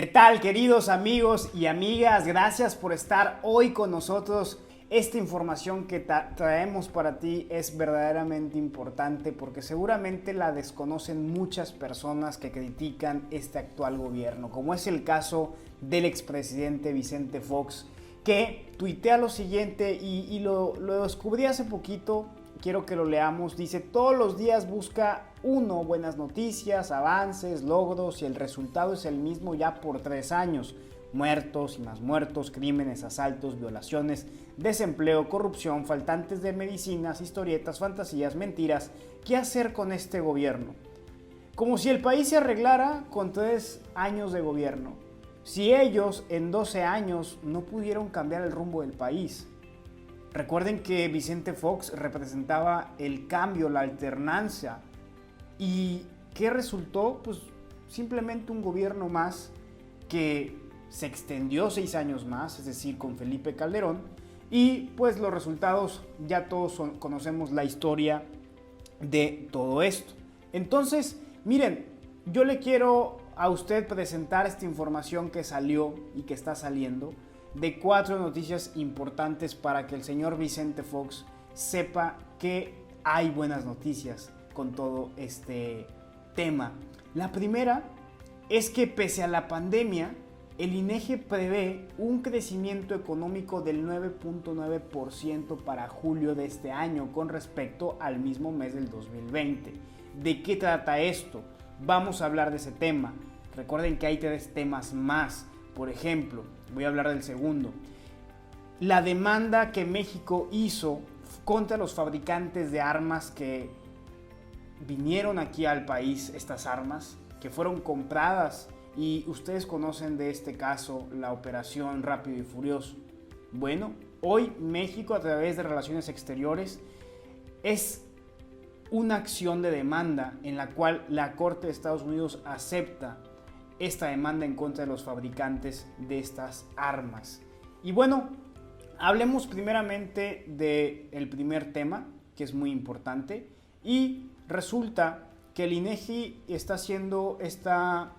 ¿Qué tal, queridos amigos y amigas? Gracias por estar hoy con nosotros. Esta información que traemos para ti es verdaderamente importante porque seguramente la desconocen muchas personas que critican este actual gobierno, como es el caso del expresidente Vicente Fox, que tuitea lo siguiente y lo descubrí hace poquito. Quiero que lo leamos. Dice: todos los días busca uno buenas noticias, avances, logros, y el resultado es el mismo ya por 3 años. Muertos y más muertos, crímenes, asaltos, violaciones, desempleo, corrupción, faltantes de medicinas, historietas, fantasías, mentiras. ¿Qué hacer con este gobierno? Como si el país se arreglara con 3 años de gobierno. Si ellos en 12 años no pudieron cambiar el rumbo del país. Recuerden que Vicente Fox representaba el cambio, la alternancia. ¿Y qué resultó? Pues simplemente un gobierno más que se extendió 6 años más, es decir, con Felipe Calderón. Y pues los resultados, ya todos conocemos la historia de todo esto. Entonces, miren, yo le quiero a usted presentar esta información que salió y que está saliendo, de 4 noticias importantes para que el señor Vicente Fox sepa que hay buenas noticias con todo este tema. La primera es que pese a la pandemia, el INEGI prevé un crecimiento económico del 9.9% para julio de este año con respecto al mismo mes del 2020. ¿De qué trata esto? Vamos a hablar de ese tema. Recuerden que hay 3 temas más. Por ejemplo, voy a hablar del segundo. La demanda que México hizo contra los fabricantes de armas que vinieron aquí al país, estas armas, que fueron compradas, y ustedes conocen de este caso, la operación Rápido y Furioso. Bueno, hoy México, a través de Relaciones Exteriores, es una acción de demanda en la cual la Corte de Estados Unidos acepta esta demanda en contra de los fabricantes de estas armas. Y bueno, hablemos primeramente del primer tema, que es muy importante, y resulta que el INEGI está haciendo esta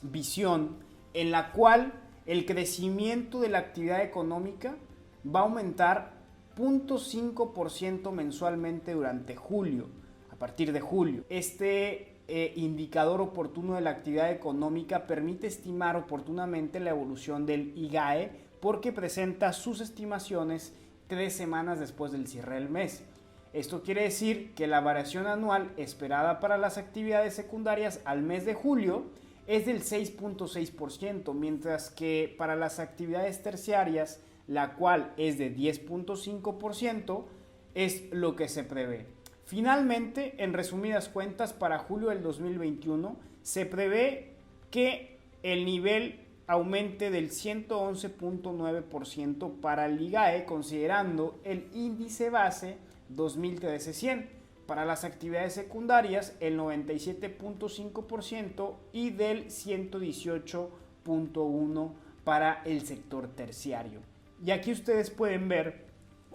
visión en la cual el crecimiento de la actividad económica va a aumentar 0.5% mensualmente durante julio, a partir de julio. Este indicador oportuno de la actividad económica permite estimar oportunamente la evolución del IGAE porque presenta sus estimaciones 3 semanas después del cierre del mes. Esto quiere decir que la variación anual esperada para las actividades secundarias al mes de julio es del 6.6%, mientras que para las actividades terciarias, la cual es de 10.5%, es lo que se prevé. Finalmente, en resumidas cuentas, para julio del 2021 se prevé que el nivel aumente del 111.9% para el IGAE, considerando el índice base 2013-100. Para las actividades secundarias, el 97.5% y del 118.1% para el sector terciario. Y aquí ustedes pueden ver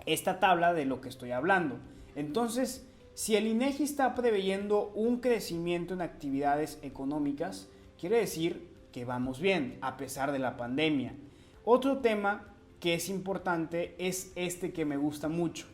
esta tabla de lo que estoy hablando. Entonces, si el INEGI está preveyendo un crecimiento en actividades económicas, quiere decir que vamos bien, a pesar de la pandemia. Otro tema que es importante es este que me gusta mucho.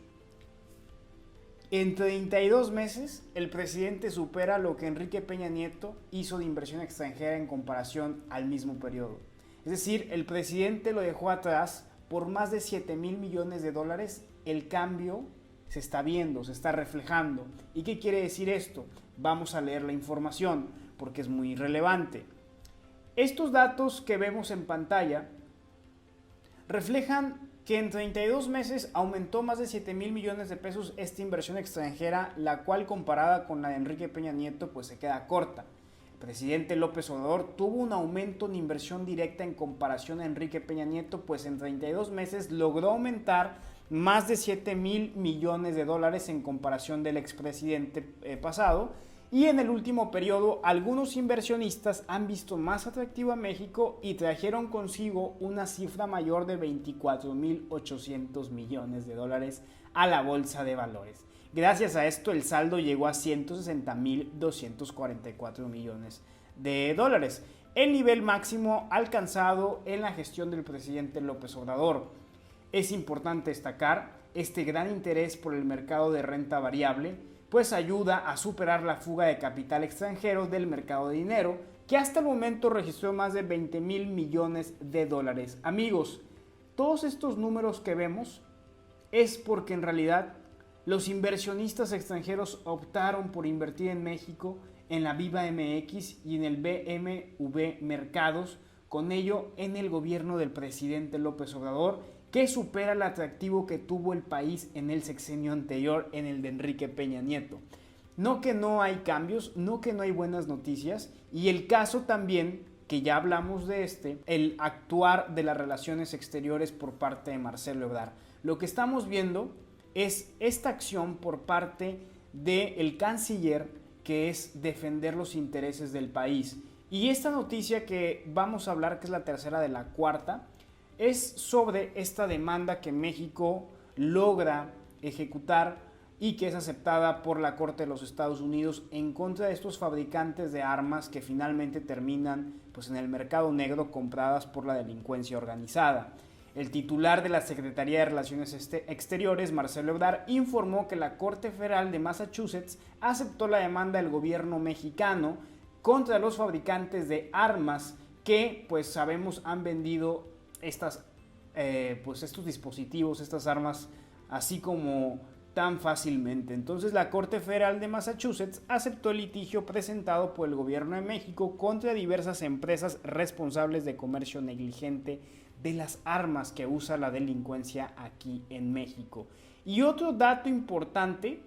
En 32 meses, el presidente supera lo que Enrique Peña Nieto hizo de inversión extranjera en comparación al mismo periodo. Es decir, el presidente lo dejó atrás por más de 7,000 millones de dólares. El cambio se está viendo, se está reflejando. ¿Y qué quiere decir esto? Vamos a leer la información porque es muy relevante. Estos datos que vemos en pantalla reflejan que en 32 meses aumentó más de 7,000 millones de pesos esta inversión extranjera, la cual comparada con la de Enrique Peña Nieto pues se queda corta. El presidente López Obrador tuvo un aumento en inversión directa en comparación a Enrique Peña Nieto, pues en 32 meses logró aumentar más de 7,000 millones de dólares en comparación del expresidente pasado. Y en el último periodo, algunos inversionistas han visto más atractivo a México y trajeron consigo una cifra mayor de 24,800 millones de dólares a la bolsa de valores. Gracias a esto, el saldo llegó a 160,244 millones de dólares. el nivel máximo alcanzado en la gestión del presidente López Obrador. Es importante destacar este gran interés por el mercado de renta variable, pues ayuda a superar la fuga de capital extranjero del mercado de dinero, que hasta el momento registró más de 20,000 millones de dólares. Amigos, todos estos números que vemos es porque en realidad los inversionistas extranjeros optaron por invertir en México, en la Viva MX y en el BMV Mercados, con ello en el gobierno del presidente López Obrador, que supera el atractivo que tuvo el país en el sexenio anterior, en el de Enrique Peña Nieto. No que no hay cambios, no que no hay buenas noticias, y el caso también, que ya hablamos de el actuar de las relaciones exteriores por parte de Marcelo Ebrard. Lo que estamos viendo es esta acción por parte del canciller, que es defender los intereses del país. Y esta noticia que vamos a hablar, que es la tercera de la cuarta, es sobre esta demanda que México logra ejecutar y que es aceptada por la Corte de los Estados Unidos en contra de estos fabricantes de armas que finalmente terminan en el mercado negro, compradas por la delincuencia organizada. El titular de la Secretaría de Relaciones Exteriores, Marcelo Ebrard, informó que la Corte Federal de Massachusetts aceptó la demanda del gobierno mexicano contra los fabricantes de armas que, sabemos, han vendido estos dispositivos, estas armas, así como tan fácilmente. Entonces, la Corte Federal de Massachusetts aceptó el litigio presentado por el gobierno de México contra diversas empresas responsables de comercio negligente de las armas que usa la delincuencia aquí en México. Y otro dato importante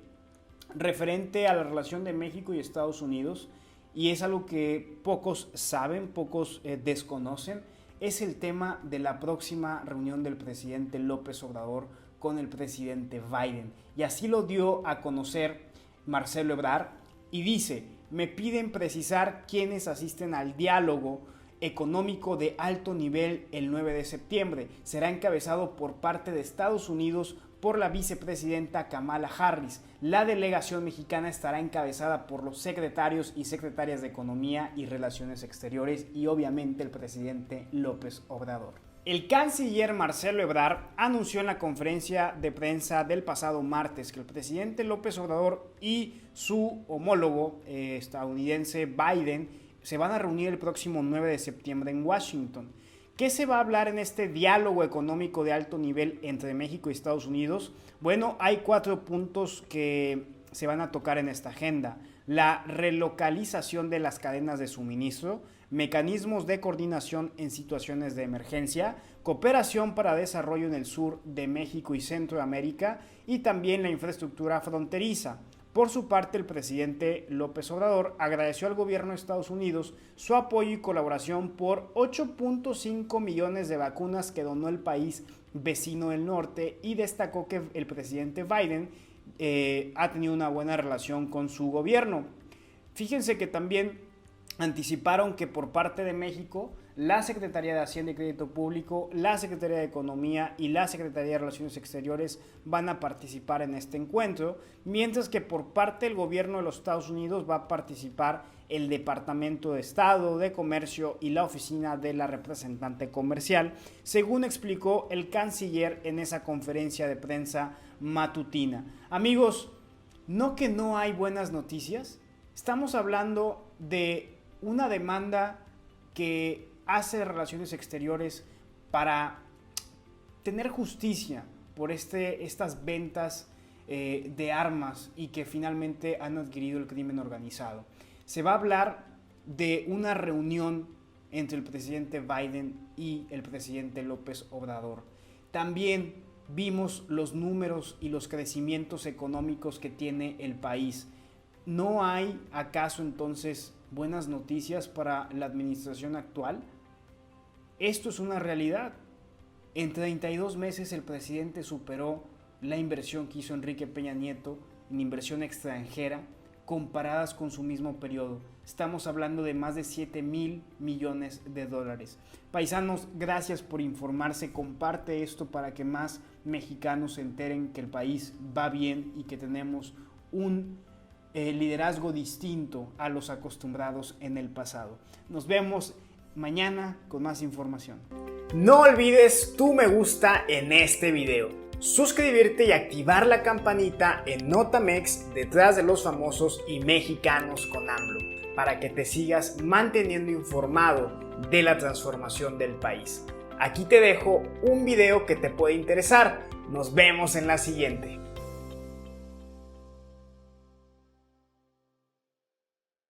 referente a la relación de México y Estados Unidos, y es algo que pocos saben, pocos desconocen, es el tema de la próxima reunión del presidente López Obrador con el presidente Biden. Y así lo dio a conocer Marcelo Ebrard y dice: me piden precisar quiénes asisten al diálogo económico de alto nivel el 9 de septiembre. Será encabezado por parte de Estados Unidos por la vicepresidenta Kamala Harris. La delegación mexicana estará encabezada por los secretarios y secretarias de Economía y Relaciones Exteriores y obviamente el presidente López Obrador. El canciller Marcelo Ebrard anunció en la conferencia de prensa del pasado martes que el presidente López Obrador y su homólogo estadounidense Biden se van a reunir el próximo 9 de septiembre en Washington. ¿Qué se va a hablar en este diálogo económico de alto nivel entre México y Estados Unidos? Bueno, hay 4 puntos que se van a tocar en esta agenda: la relocalización de las cadenas de suministro, mecanismos de coordinación en situaciones de emergencia, cooperación para desarrollo en el sur de México y Centroamérica y también la infraestructura fronteriza. Por su parte, el presidente López Obrador agradeció al gobierno de Estados Unidos su apoyo y colaboración por 8.5 millones de vacunas que donó el país vecino del norte y destacó que el presidente Biden ha tenido una buena relación con su gobierno. Fíjense que también anticiparon que por parte de México, la Secretaría de Hacienda y Crédito Público, la Secretaría de Economía y la Secretaría de Relaciones Exteriores van a participar en este encuentro, mientras que por parte del gobierno de los Estados Unidos va a participar el Departamento de Estado, de Comercio y la Oficina de la Representante Comercial, según explicó el canciller en esa conferencia de prensa matutina. Amigos, no que no hay buenas noticias, estamos hablando de una demanda que hace Relaciones Exteriores para tener justicia por estas ventas de armas y que finalmente han adquirido el crimen organizado. Se va a hablar de una reunión entre el presidente Biden y el presidente López Obrador. También vimos los números y los crecimientos económicos que tiene el país. ¿No hay acaso entonces buenas noticias para la administración actual? Esto es una realidad. En 32 meses el presidente superó la inversión que hizo Enrique Peña Nieto en inversión extranjera comparadas con su mismo periodo. Estamos hablando de más de 7,000 millones de dólares. Paisanos, gracias por informarse. Comparte esto para que más mexicanos se enteren que el país va bien y que tenemos un liderazgo distinto a los acostumbrados en el pasado. Nos vemos mañana con más información. No olvides tu me gusta en este video, suscribirte y activar la campanita en Notamex detrás de los famosos y mexicanos con AMLO, para que te sigas manteniendo informado de la transformación del país. Aquí te dejo un video que te puede interesar. Nos vemos en la siguiente.